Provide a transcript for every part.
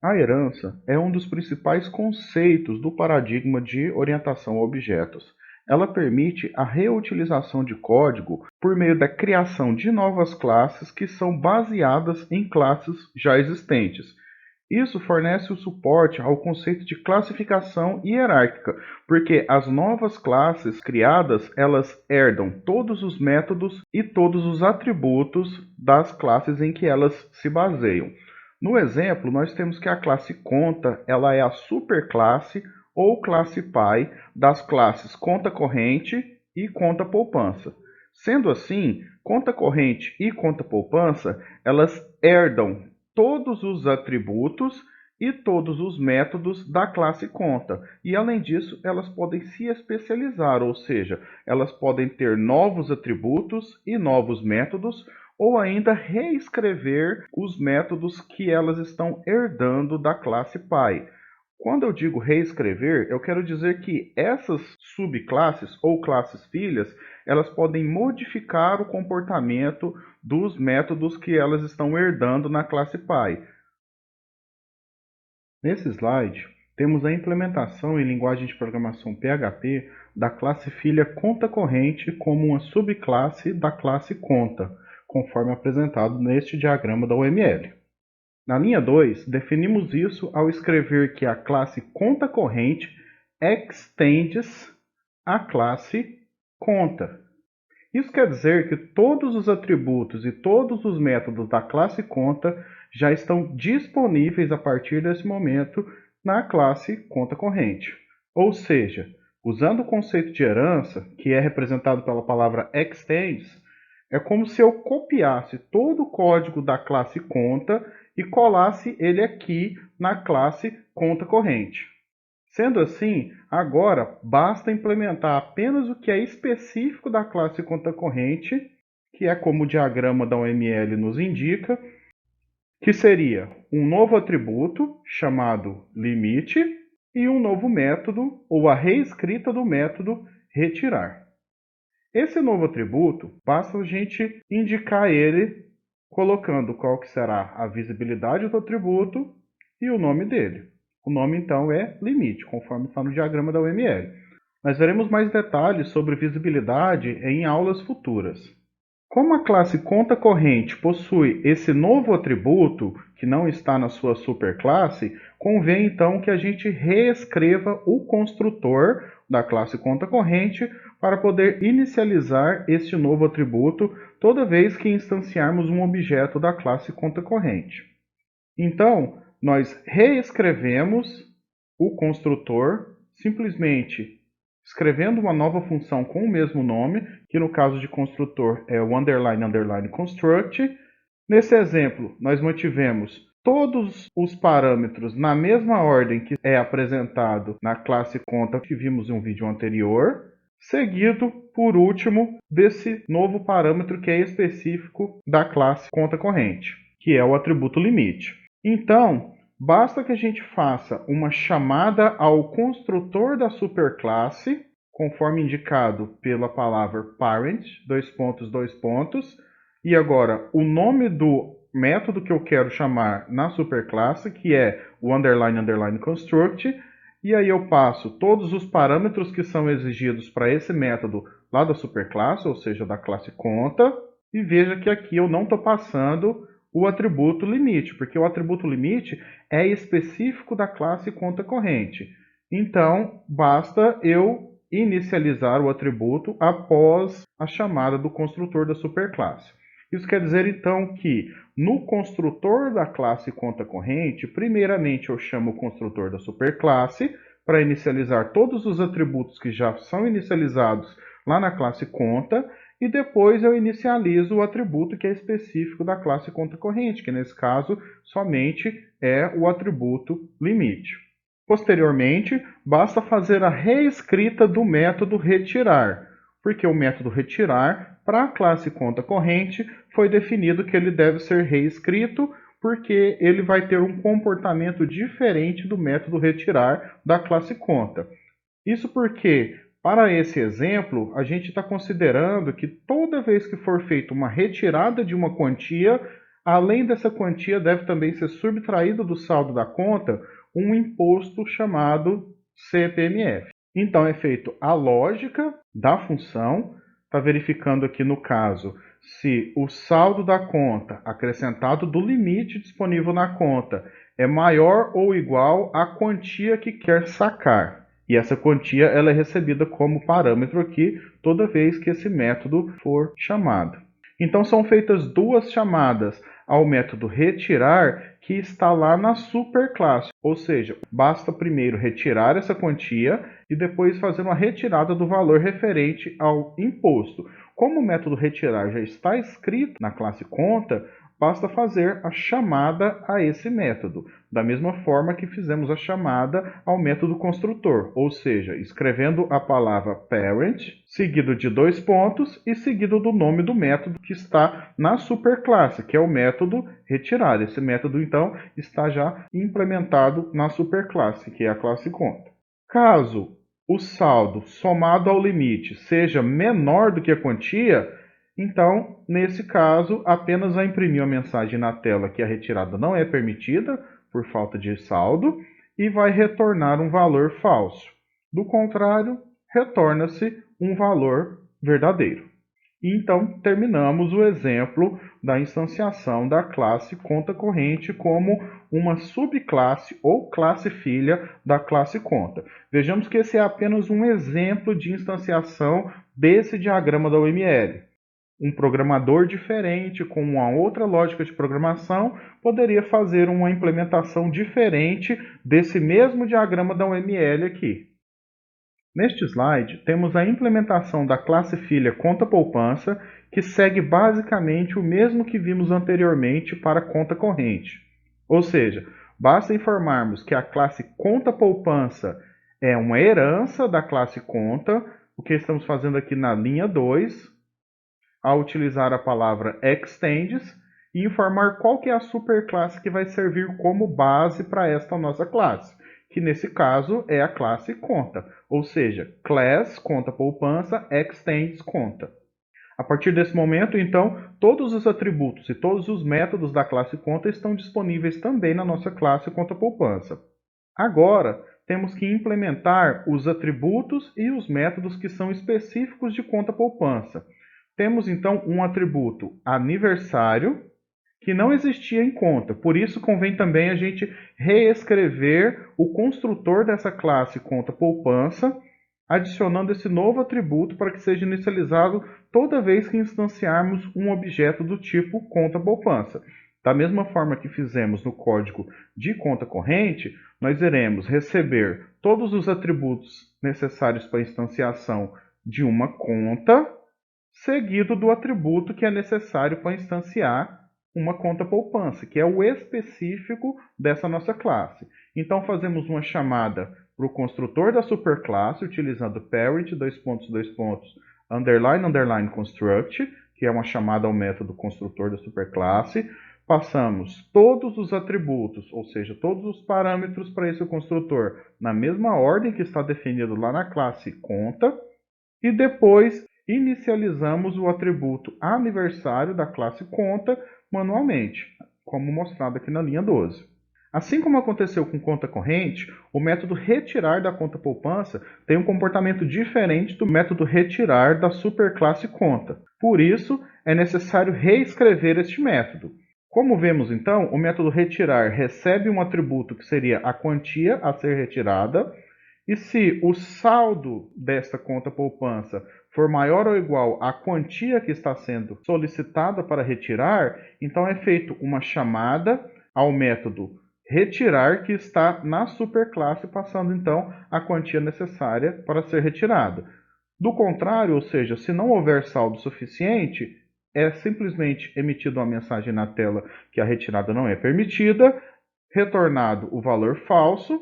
A herança é um dos principais conceitos do paradigma de orientação a objetos. Ela permite a reutilização de código por meio da criação de novas classes que são baseadas em classes já existentes. Isso fornece o suporte ao conceito de classificação hierárquica, porque as novas classes criadas, elas herdam todos os métodos e todos os atributos das classes em que elas se baseiam. No exemplo, nós temos que a classe conta, ela é a superclasse ou classe pai das classes conta corrente e conta poupança. Sendo assim, conta corrente e conta poupança, elas herdam todos os atributos e todos os métodos da classe conta. E além disso, elas podem se especializar, ou seja, elas podem ter novos atributos e novos métodos, ou ainda reescrever os métodos que elas estão herdando da classe pai. Quando eu digo reescrever, eu quero dizer que essas subclasses ou classes filhas, elas podem modificar o comportamento dos métodos que elas estão herdando na classe pai. Nesse slide, temos a implementação em linguagem de programação PHP da classe filha conta corrente como uma subclasse da classe conta, conforme apresentado neste diagrama da UML. Na linha 2, definimos isso ao escrever que a classe conta corrente extends a classe conta. Isso quer dizer que todos os atributos e todos os métodos da classe conta já estão disponíveis a partir desse momento na classe conta corrente. Ou seja, usando o conceito de herança, que é representado pela palavra extends, é como se eu copiasse todo o código da classe conta e colasse ele aqui na classe conta corrente. Sendo assim, agora basta implementar apenas o que é específico da classe conta corrente, que é como o diagrama da UML nos indica, que seria um novo atributo chamado limite e um novo método ou a reescrita do método retirar. Esse novo atributo, basta a gente indicar ele colocando qual que será a visibilidade do atributo e o nome dele. O nome então é limite, conforme está no diagrama da UML. Nós veremos mais detalhes sobre visibilidade em aulas futuras. Como a classe conta corrente possui esse novo atributo que não está na sua superclasse, convém então que a gente reescreva o construtor da classe conta corrente para poder inicializar este novo atributo toda vez que instanciarmos um objeto da classe conta corrente. Então, nós reescrevemos o construtor simplesmente escrevendo uma nova função com o mesmo nome, que no caso de construtor é o underline underline construct. Nesse exemplo, nós mantivemos todos os parâmetros na mesma ordem que é apresentado na classe conta que vimos em um vídeo anterior, seguido, por último, desse novo parâmetro que é específico da classe conta corrente, que é o atributo limite. Então, basta que a gente faça uma chamada ao construtor da superclasse, conforme indicado pela palavra parent, dois pontos, e agora o nome do método que eu quero chamar na superclasse, que é o underline underline construct, e aí eu passo todos os parâmetros que são exigidos para esse método lá da superclasse, ou seja, da classe conta, e veja que aqui eu não estou passando o atributo limite, porque o atributo limite é específico da classe conta corrente. Então, basta eu inicializar o atributo após a chamada do construtor da superclasse. Isso quer dizer, então, que no construtor da classe conta corrente, primeiramente eu chamo o construtor da superclasse para inicializar todos os atributos que já são inicializados lá na classe conta, e depois eu inicializo o atributo que é específico da classe conta corrente, que nesse caso somente é o atributo limite. Posteriormente, basta fazer a reescrita do método retirar, porque o método retirar, para a classe conta corrente, foi definido que ele deve ser reescrito, porque ele vai ter um comportamento diferente do método retirar da classe conta. Isso porque, para esse exemplo, a gente está considerando que toda vez que for feita uma retirada de uma quantia, Além dessa quantia, deve também ser subtraído do saldo da conta um imposto chamado CPMF. Então, é feito a lógica da função, está verificando aqui no caso se o saldo da conta acrescentado do limite disponível na conta é maior ou igual à quantia que quer sacar. E essa quantia ela é recebida como parâmetro aqui toda vez que esse método for chamado. Então são feitas duas chamadas ao método retirar que está lá na superclasse, ou seja, basta primeiro retirar essa quantia e depois fazer uma retirada do valor referente ao imposto. Como o método retirar já está escrito na classe conta, basta fazer a chamada a esse método, da mesma forma que fizemos a chamada ao método construtor, ou seja, escrevendo a palavra parent, seguido de 2 pontos e seguido do nome do método que está na superclasse, que é o método retirar. Esse método, então, está já implementado na superclasse, que é a classe conta. Caso o saldo somado ao limite seja menor do que a quantia, então, nesse caso, apenas vai imprimir a mensagem na tela que a retirada não é permitida por falta de saldo e vai retornar um valor falso. Do contrário, retorna-se um valor verdadeiro. E então, terminamos o exemplo da instanciação da classe conta corrente como uma subclasse ou classe filha da classe conta. Vejamos que esse é apenas um exemplo de instanciação desse diagrama da UML. Um programador diferente, com uma outra lógica de programação, poderia fazer uma implementação diferente desse mesmo diagrama da UML aqui. Neste slide, temos a implementação da classe filha conta poupança, que segue basicamente o mesmo que vimos anteriormente para conta corrente. Ou seja, basta informarmos que a classe conta poupança é uma herança da classe conta, o que estamos fazendo aqui na linha 2, ao utilizar a palavra extends e informar qual que é a superclasse que vai servir como base para esta nossa classe, que nesse caso é a classe conta, ou seja, class conta poupança extends conta. A partir desse momento, então, todos os atributos e todos os métodos da classe conta estão disponíveis também na nossa classe conta poupança. Agora, temos que implementar os atributos e os métodos que são específicos de conta poupança. Temos então um atributo aniversário que não existia em conta, por isso convém também a gente reescrever o construtor dessa classe conta poupança, adicionando esse novo atributo para que seja inicializado toda vez que instanciarmos um objeto do tipo conta poupança. Da mesma forma que fizemos no código de conta corrente, nós iremos receber todos os atributos necessários para a instanciação de uma conta, seguido do atributo que é necessário para instanciar uma conta poupança, que é o específico dessa nossa classe. Então fazemos uma chamada para o construtor da superclasse, utilizando parent, underline, underline construct, que é uma chamada ao método construtor da superclasse. Passamos todos os atributos, ou seja, todos os parâmetros para esse construtor, na mesma ordem que está definido lá na classe conta, e depois inicializamos o atributo aniversário da classe conta manualmente, como mostrado aqui na linha 12. Assim como aconteceu com conta corrente, o método retirar da conta poupança tem um comportamento diferente do método retirar da superclasse conta. Por isso, é necessário reescrever este método. Como vemos então, o método retirar recebe um atributo que seria a quantia a ser retirada, e se o saldo desta conta poupança for maior ou igual à quantia que está sendo solicitada para retirar, então é feita uma chamada ao método retirar que está na superclasse, passando então a quantia necessária para ser retirada. Do contrário, ou seja, se não houver saldo suficiente, é simplesmente emitida uma mensagem na tela que a retirada não é permitida, retornado o valor falso,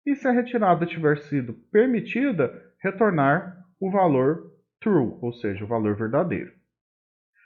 e se a retirada tiver sido permitida, retornar o valor true, ou seja, o valor verdadeiro.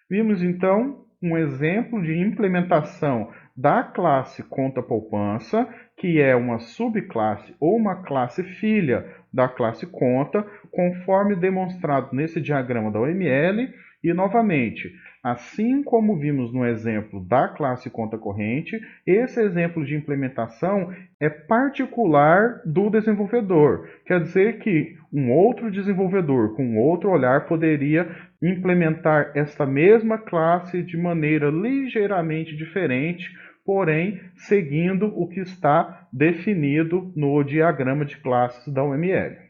Vimos então um exemplo de implementação da classe conta poupança, que é uma subclasse ou uma classe filha da classe conta, conforme demonstrado nesse diagrama da UML. E novamente, Assim como vimos no exemplo da classe conta corrente, esse exemplo de implementação é particular do desenvolvedor. Quer dizer que um outro desenvolvedor com outro olhar poderia implementar esta mesma classe de maneira ligeiramente diferente, porém seguindo o que está definido no diagrama de classes da UML.